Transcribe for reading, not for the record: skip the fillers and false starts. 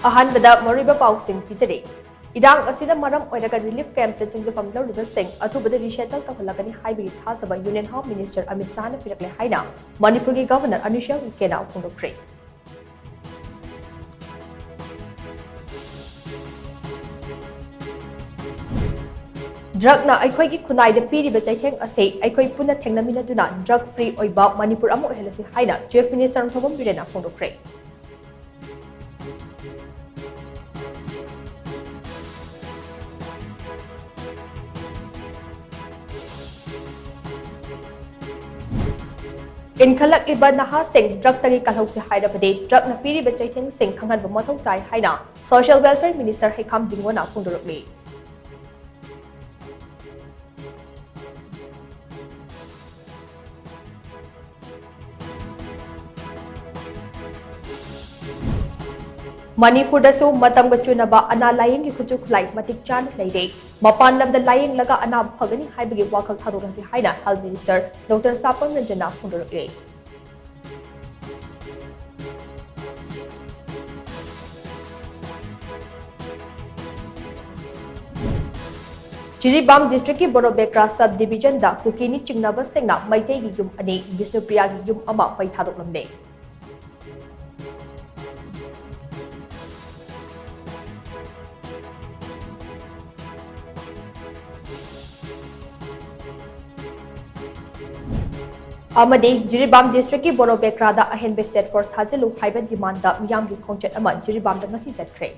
अहानबदा मरुइबा पाउसिंग पिजरे इदांग असिदा मरम ओइरगा relief camp ते चिंगफम लौरिबा सिंग अथुबदा रिसेटल तखलगनी हाइबी थासबा union home minister Amit Shah ने पिरकले हाइना मणिपुर की गवर्नर अनुशा उइकेना फोंदोक्रे ड्रग ना अखोई की खुनाई दे पीरिबा चैथेंग असे अखोई पुना थेंगनमिनदुना ड्रग फ्री ओइबा मणिपुर अमो ओइहलसि हाइना चीफ मिनिस्टर थोबम बिरेना फोंदोक्रे इनखलक इबा नहा सिंह ड्रग तगी कलहौ से हाइरबदे ड्रग न पीरिबा चैथेंग सिंह खंगन मथौ चाइ हाइना सोशल वेलफेयर मिनिस्टर हेखाम दिंगोना फोंदोरकले मणिपुर दसु मतम गचुनबा अना लायंग की खुचु खुलाई मतिक चान लेरे मपान लमदा लायंग लगा अना Phagni हाइबगे वाखल थादोरसी हाइना health minister doctor Sapam Ranjana फोंदोरकले Jiribam district की बोरोबेक्रा सब डिवीजन दा कुकीनी चिंगनाबा सेंगना मैते की युम अने विष्णुप्रिया की युम अमा मै थादोकलमने अमदी जिरीबाम डिस्ट्रिक्ट की बोरोबेक्रा दा अहेनबे स्टेट फोर्स थाजिलु हाइबन डिमांड दा मियाम की खोंचेट अमा जिरीबाम दा ngasi चटख्रे